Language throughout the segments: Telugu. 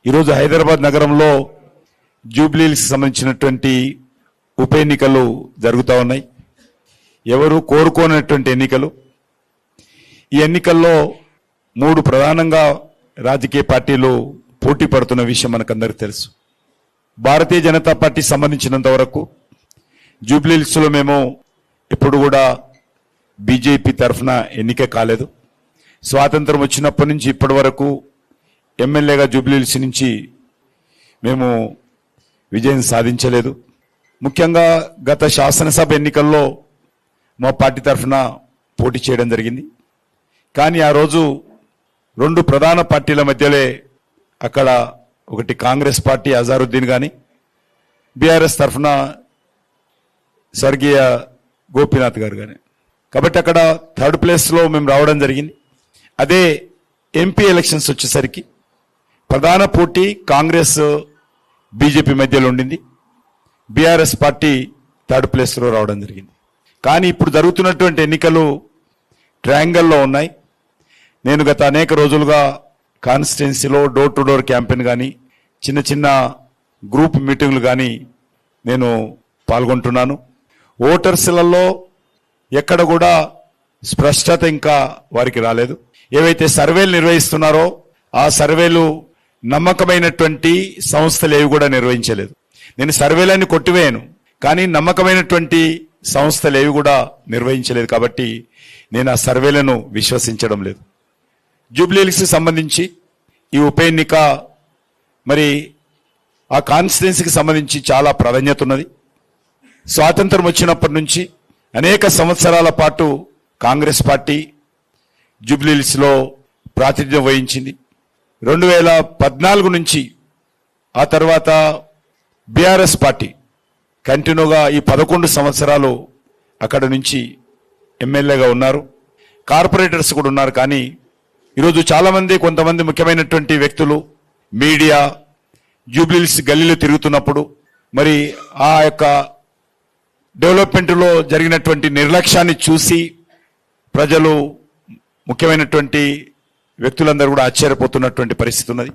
ఈరోజు హైదరాబాద్ నగరంలో జూబ్లీహిల్స్కి సంబంధించినటువంటి ఉప ఎన్నికలు జరుగుతూ ఉన్నాయి. ఎవరు కోరుకోనటువంటి ఎన్నికలు. ఈ ఎన్నికల్లో 3 ప్రధానంగా రాజకీయ పార్టీలు పోటీ పడుతున్న విషయం మనకందరికీ తెలుసు. భారతీయ జనతా పార్టీ సంబంధించినంత వరకు జూబ్లీహిల్స్లో మేము ఎప్పుడు కూడా బీజేపీ తరఫున ఎన్నిక కాలేదు. స్వాతంత్రం వచ్చినప్పటి నుంచి ఇప్పటి వరకు ఎమ్మెల్యేగా జూబ్లీహిల్స్ నుంచి మేము విజయం సాధించలేదు. ముఖ్యంగా గత శాసనసభ ఎన్నికల్లో మా పార్టీ తరఫున పోటీ చేయడం జరిగింది. కానీ ఆ రోజు 2 ప్రధాన పార్టీల మధ్యలో అక్కడ ఒకటి కాంగ్రెస్ పార్టీ అజారుద్దీన్ కానీ, బీఆర్ఎస్ తరఫున స్వర్గీయ గోపీనాథ్ గారు కానీ, కాబట్టి అక్కడ 3rd ప్లేస్లో మేము రావడం జరిగింది. అదే ఎంపీ ఎలక్షన్స్ వచ్చేసరికి ప్రధాన పోటీ కాంగ్రెస్ బీజేపీ మధ్యలో ఉండింది. బీఆర్ఎస్ పార్టీ 3rd ప్లేస్లో రావడం జరిగింది. కానీ ఇప్పుడు జరుగుతున్నటువంటి ఎన్నికలు ట్రయాంగిల్లో ఉన్నాయి. నేను గత అనేక రోజులుగా కాన్స్టిట్యున్సీలో డోర్ టు డోర్ క్యాంపెయిన్ కానీ, చిన్న చిన్న గ్రూప్ మీటింగ్లు కానీ నేను పాల్గొంటున్నాను. ఓటర్స్లలో ఎక్కడ కూడా స్పష్టత ఇంకా వారికి రాలేదు. ఏవైతే సర్వేలు నిర్వహిస్తున్నారో ఆ సర్వేలు నమ్మకమైనటువంటి సంస్థలు ఏవి కూడా నిర్వహించలేదు. నేను సర్వేలన్నీ కొట్టివేయను, కానీ నమ్మకమైనటువంటి సంస్థలు ఏవి కూడా నిర్వహించలేదు. కాబట్టి నేను ఆ సర్వేలను విశ్వసించడం లేదు. జూబ్లీహిల్స్కి సంబంధించి ఈ ఉప ఎన్నిక మరి ఆ కాన్స్టిట్యున్సీకి సంబంధించి చాలా ప్రాధాన్యత ఉన్నది. స్వాతంత్రం వచ్చినప్పటి నుంచి అనేక సంవత్సరాల పాటు కాంగ్రెస్ పార్టీ జూబ్లీహిల్స్లో ప్రాతినిధ్యం వహించింది. 2014 నుంచి ఆ తర్వాత బీఆర్ఎస్ పార్టీ కంటిన్యూగా ఈ 11 సంవత్సరాలు అక్కడ నుంచి ఎమ్మెల్యేగా ఉన్నారు. కార్పొరేటర్స్ కూడా ఉన్నారు. కానీ ఈరోజు చాలామంది, కొంతమంది ముఖ్యమైనటువంటి వ్యక్తులు, మీడియా జూబ్లీహిల్స్ గల్లీలో తిరుగుతున్నప్పుడు మరి ఆ యొక్క డెవలప్మెంట్లో జరిగినటువంటి నిర్లక్ష్యాన్ని చూసి ప్రజలు, ముఖ్యమైనటువంటి వ్యక్తులందరూ కూడా ఆశ్చర్యపోతున్నటువంటి పరిస్థితి ఉన్నది.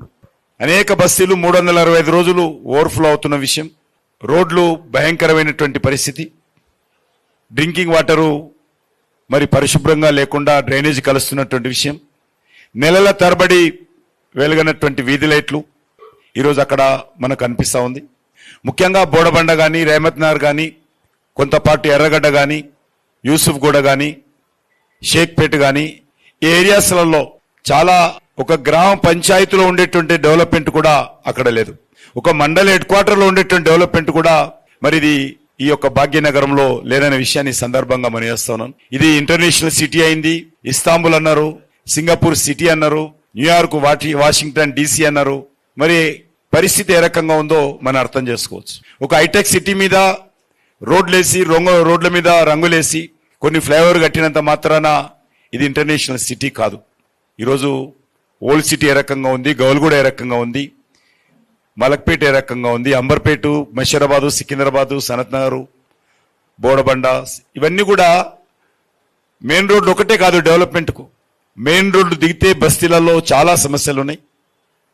అనేక బస్తీలు 365 రోజులు ఓవర్ఫ్లో అవుతున్న విషయం. రోడ్లు భయంకరమైనటువంటి పరిస్థితి. డ్రింకింగ్ వాటరు మరి పరిశుభ్రంగా లేకుండా డ్రైనేజ్ కలుస్తున్నటువంటి విషయం. నెలల తరబడి వెలుగనటువంటి వీధి లైట్లు ఈరోజు అక్కడ మనకు అనిపిస్తూ ఉంది. ముఖ్యంగా బోడబండ కానీ, రేమత్ నగర్ కానీ, కొంతపాటు ఎర్రగడ్డ కానీ, యూసుఫ్ గూడ కానీ, షేక్పేట్ కానీ, ఈ ఏరియాస్లలో చాలా ఒక గ్రామ పంచాయతీలో ఉండేటువంటి డెవలప్మెంట్ కూడా అక్కడ లేదు. ఒక మండల హెడ్ క్వార్టర్లో ఉండేటువంటి డెవలప్మెంట్ కూడా మరి ఇది ఈ యొక్క భాగ్యనగరంలో లేదనే విషయాన్ని సందర్భంగా మనం చేస్తున్నాను. ఇది ఇంటర్నేషనల్ సిటీ అయింది. ఇస్తాంబుల్ అన్నారు, సింగపూర్ సిటీ అన్నారు, న్యూయార్క్, వాషింగ్టన్ DC అన్నారు. మరి పరిస్థితి ఏ రకంగా ఉందో మనం అర్థం చేసుకోవచ్చు. ఒక హైటెక్ సిటీ మీద రోడ్లేసి, రోడ్ల మీద రంగులేసి, కొన్ని ఫ్లైఓవర్ కట్టినంత మాత్రాన ఇది ఇంటర్నేషనల్ సిటీ కాదు. ఈరోజు ఓల్డ్ సిటీ ఏ రకంగా ఉంది, గౌల్గూడ ఏ రకంగా ఉంది, మలక్పేట ఏ రకంగా ఉంది, అంబర్పేట, మషీరాబాదు, సికింద్రాబాదు, సనత్ నగర్, బోడబండ, ఇవన్నీ కూడా మెయిన్ రోడ్లు ఒకటే కాదు డెవలప్మెంట్కు. మెయిన్ రోడ్లు దిగితే బస్తీలలో చాలా సమస్యలు ఉన్నాయి.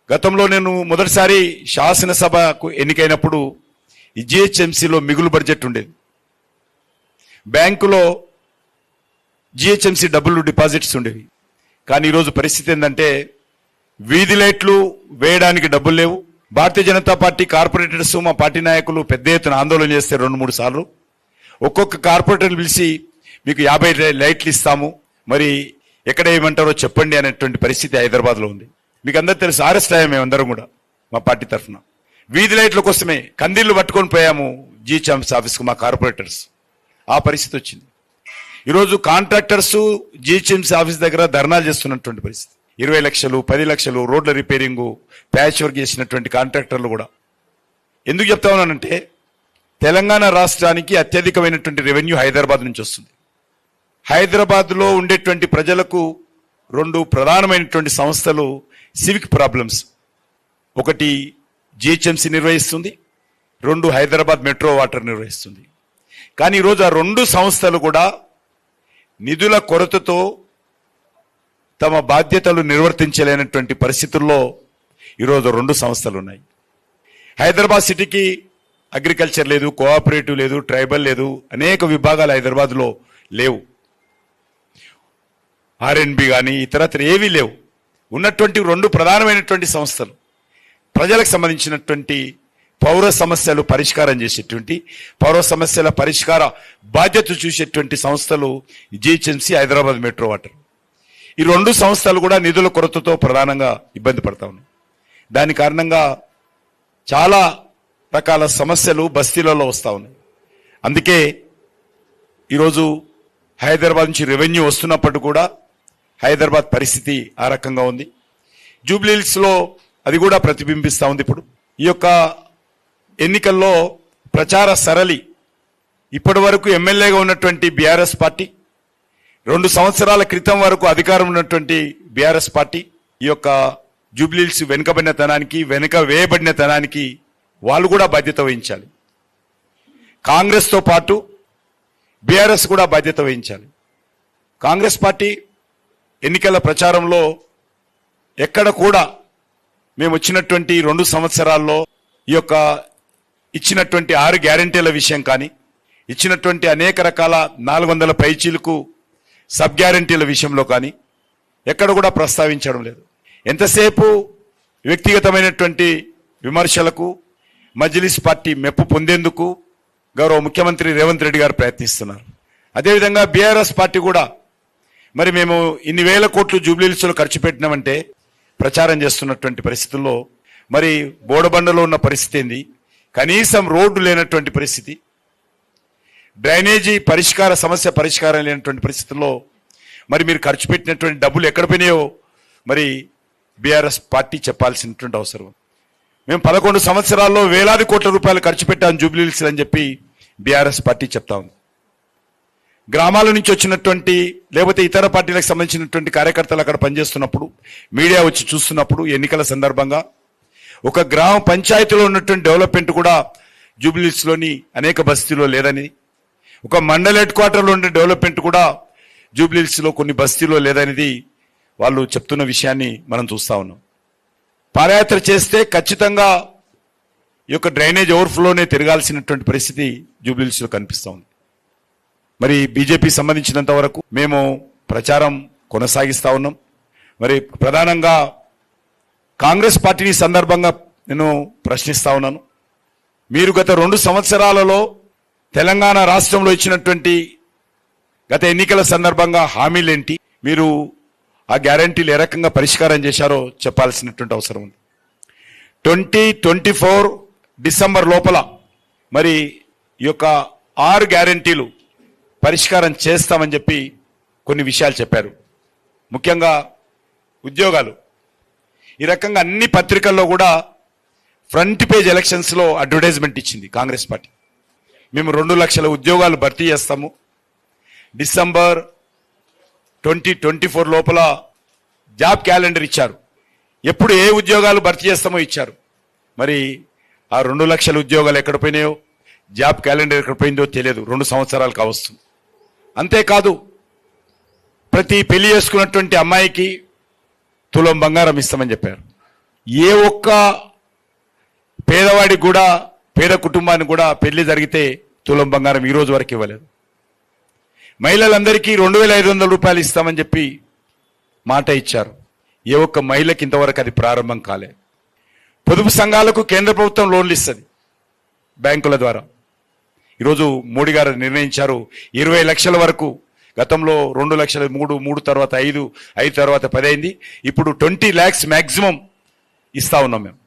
గతంలో నేను మొదటిసారి శాసనసభకు ఎన్నికైనప్పుడు ఈ GHMCలో మిగులు బడ్జెట్ ఉండేది. బ్యాంకులో GHMC డబ్బులు డిపాజిట్స్ ఉండేవి. కానీ ఈరోజు పరిస్థితి ఏంటంటే వీధి లైట్లు వేయడానికి డబ్బులు లేవు. భారతీయ జనతా పార్టీ కార్పొరేటర్స్, మా పార్టీ నాయకులు పెద్ద ఎత్తున ఆందోళన చేస్తే 2-3 సార్లు ఒక్కొక్క కార్పొరేటర్ని పిలిచి మీకు 50 లైట్లు ఇస్తాము, మరి ఎక్కడ ఏమంటారో చెప్పండి అనేటువంటి పరిస్థితి హైదరాబాద్లో ఉంది. మీకు అందరూ తెలుసు, అరెస్ట్ అయ్యాము మేమందరం కూడా మా పార్టీ తరఫున. వీధి లైట్ల కోసమే కందీళ్లు పట్టుకొని పోయాము GHMC ఆఫీస్కు మా కార్పొరేటర్స్. ఆ పరిస్థితి వచ్చింది. ఈరోజు కాంట్రాక్టర్స్ GHMC ఆఫీస్ దగ్గర ధర్నాలు చేస్తున్నటువంటి పరిస్థితి. 20 లక్షలు, 10 లక్షలు రోడ్ల రిపేరింగు, ప్యాచ్ వర్క్ చేసినటువంటి కాంట్రాక్టర్లు కూడా. ఎందుకు చెప్తా ఉన్నానంటే తెలంగాణ రాష్ట్రానికి అత్యధికమైనటువంటి రెవెన్యూ హైదరాబాద్ నుంచి వస్తుంది. హైదరాబాద్లో ఉండేటువంటి ప్రజలకు 2 ప్రధానమైనటువంటి సంస్థలు సివిక్ ప్రాబ్లమ్స్. ఒకటి GHMC నిర్వహిస్తుంది, 2 హైదరాబాద్ మెట్రో వాటర్ నిర్వహిస్తుంది. కానీ ఈరోజు ఆ 2 సంస్థలు కూడా నిధుల కొరతతో తమ బాధ్యతలు నిర్వర్తించలేనటువంటి పరిస్థితుల్లో ఈరోజు 2 సంస్థలు ఉన్నాయి. హైదరాబాద్ సిటీకి అగ్రికల్చర్ లేదు, కోఆపరేటివ్ లేదు, ట్రైబల్ లేదు, అనేక విభాగాలు హైదరాబాద్లో లేవు. ఆర్ఎన్బి కానీ ఇతరత్ర ఏవీ లేవు. ఉన్నటువంటి 2 ప్రధానమైనటువంటి సంస్థలు ప్రజలకు సంబంధించినటువంటి పౌర సమస్యలు పరిష్కారం చేసేటువంటి, పౌర సమస్యల పరిష్కార బాధ్యత చూసేటువంటి సంస్థలు జిహెచ్ఎంసీ, హైదరాబాద్ మెట్రో వాటర్. ఈ 2 సంస్థలు కూడా నిధుల కొరతతో ప్రధానంగా ఇబ్బంది పడతా ఉన్నాయి. దాని కారణంగా చాలా రకాల సమస్యలు బస్తీలలో వస్తూ ఉన్నాయి. అందుకే ఈరోజు హైదరాబాద్ నుంచి రెవెన్యూ వస్తున్నప్పటికీ కూడా హైదరాబాద్ పరిస్థితి ఆ రకంగా ఉంది. జూబ్లీహిల్స్లో అది కూడా ప్రతిబింబిస్తూ ఉంది. ఇప్పుడు ఈ యొక్క ఎన్నికల్లో ప్రచార సరళి ఇప్పటి వరకు ఎమ్మెల్యేగా ఉన్నటువంటి బీఆర్ఎస్ పార్టీ, 2 సంవత్సరాల క్రితం వరకు అధికారం ఉన్నటువంటి బీఆర్ఎస్ పార్టీ ఈ యొక్క జూబ్లీహిల్స్ వెనుకబడినతనానికి, వెనుక వేయబడినతనానికి వాళ్ళు కూడా బాధ్యత వహించాలి. కాంగ్రెస్తో పాటు బీఆర్ఎస్ కూడా బాధ్యత వహించాలి. కాంగ్రెస్ పార్టీ ఎన్నికల ప్రచారంలో ఎక్కడ కూడా మేము వచ్చినటువంటి 2 సంవత్సరాల్లో ఈ యొక్క ఇచ్చినటువంటి 6 గ్యారెంటీల విషయం కానీ, ఇచ్చినటువంటి అనేక రకాల 400 పైచీలకు సబ్ గ్యారెంటీల విషయంలో కానీ ఎక్కడ కూడా ప్రస్తావించడం లేదు. ఎంతసేపు వ్యక్తిగతమైనటువంటి విమర్శలకు, మజ్లిస్ పార్టీ మెప్పు పొందేందుకు గౌరవ ముఖ్యమంత్రి రేవంత్ రెడ్డి గారు ప్రయత్నిస్తున్నారు. అదేవిధంగా బీఆర్ఎస్ పార్టీ కూడా మరి మేము ఇన్ని వేల కోట్లు జూబ్లీహిల్స్లో ఖర్చు పెట్టినామంటే ప్రచారం చేస్తున్నటువంటి పరిస్థితుల్లో మరి బోడబండలో ఉన్న పరిస్థితి ఏంది, కనీసం రోడ్డు లేనటువంటి పరిస్థితి, డ్రైనేజీ సమస్య పరిష్కారం లేనటువంటి పరిస్థితుల్లో మరి మీరు ఖర్చు పెట్టినటువంటి డబ్బులు ఎక్కడ పోయినాయో మరి బీఆర్ఎస్ పార్టీ చెప్పాల్సినటువంటి అవసరం. మేము 11 సంవత్సరాల్లో వేలాది కోట్ల రూపాయలు ఖర్చు పెట్టాం జూబ్లీహిల్స్ అని చెప్పి బీఆర్ఎస్ పార్టీ చెప్తా ఉంది. గ్రామాల నుంచి వచ్చినటువంటి లేకపోతే ఇతర పార్టీలకు సంబంధించినటువంటి కార్యకర్తలు అక్కడ పనిచేస్తున్నప్పుడు, మీడియా వచ్చి చూస్తున్నప్పుడు ఎన్నికల సందర్భంగా ఒక గ్రామ పంచాయతీలో ఉన్నటువంటి డెవలప్మెంట్ కూడా జూబ్లీహిల్స్లోని అనేక బస్తీలో లేదని, ఒక మండల్ హెడ్ క్వార్టర్లో ఉండే డెవలప్మెంట్ కూడా జూబ్లీహిల్స్లో కొన్ని బస్తీలో లేదనేది వాళ్ళు చెప్తున్న విషయాన్ని మనం చూస్తా ఉన్నాం. పాదయాత్ర చేస్తే ఖచ్చితంగా ఈ యొక్క డ్రైనేజ్ ఓవర్ఫ్లోనే తిరగాల్సినటువంటి పరిస్థితి జూబ్లీహిల్స్లో కనిపిస్తూ ఉంది. మరి బీజేపీ సంబంధించినంత వరకు మేము ప్రచారం కొనసాగిస్తా ఉన్నాం. మరి ప్రధానంగా కాంగ్రెస్ పార్టీని సందర్భంగా నేను ప్రశ్నిస్తా ఉన్నాను. మీరు గత 2 సంవత్సరాలలో తెలంగాణ రాష్ట్రంలో ఇచ్చినటువంటి గత ఎన్నికల సందర్భంగా హామీలేంటి, మీరు ఆ గ్యారంటీలు ఏ రకంగా పరిష్కారం చేశారో చెప్పాల్సినటువంటి అవసరం ఉంది. 2024 డిసెంబర్ లోపల మరి ఈ యొక్క 6 గ్యారంటీలు పరిష్కారం చేస్తామని చెప్పి కొన్ని విషయాలు చెప్పారు. ముఖ్యంగా ఉద్యోగాలు. ఈ రకంగా అన్ని పత్రికల్లో కూడా ఫ్రంట్ పేజ్ ఎలక్షన్స్లో అడ్వర్టైజ్మెంట్ ఇచ్చింది కాంగ్రెస్ పార్టీ. మేము 2 లక్షల ఉద్యోగాలు భర్తీ చేస్తాము, డిసెంబర్ 2024 లోపల జాబ్ క్యాలెండర్ ఇచ్చారు. ఎప్పుడు ఏ ఉద్యోగాలు భర్తీ చేస్తామో ఇచ్చారు. మరి ఆ 2 లక్షల ఉద్యోగాలు ఎక్కడ పోయినాయో, జాబ్ క్యాలెండర్ ఎక్కడ పోయిందో తెలియదు. 2 సంవత్సరాలు కావస్తుంది. అంతేకాదు ప్రతి పెళ్లి చేసుకున్నటువంటి అమ్మాయికి తులం బంగారం ఇస్తామని చెప్పారు. ఏ ఒక్క పేదవాడికి కూడా, పేద కుటుంబానికి కూడా పెళ్లి జరిగితే తులం బంగారం ఈ రోజు వరకు ఇవ్వలేదు. మహిళలందరికీ 2500 రూపాయలు ఇస్తామని చెప్పి మాట ఇచ్చారు. ఏ ఒక్క మహిళకి ఇంతవరకు అది ప్రారంభం కాలే. పొదుపు సంఘాలకు కేంద్ర ప్రభుత్వం లోన్లు ఇస్తుంది బ్యాంకుల ద్వారా. ఈరోజు మోడీ గారు నిర్ణయించారు 20 లక్షల వరకు. గతంలో 2 లక్షలు, 3 తర్వాత 5 తర్వాత 10 అయింది. ఇప్పుడు 20 lakhs మ్యాక్సిమం ఇస్తా ఉన్నాం మేము.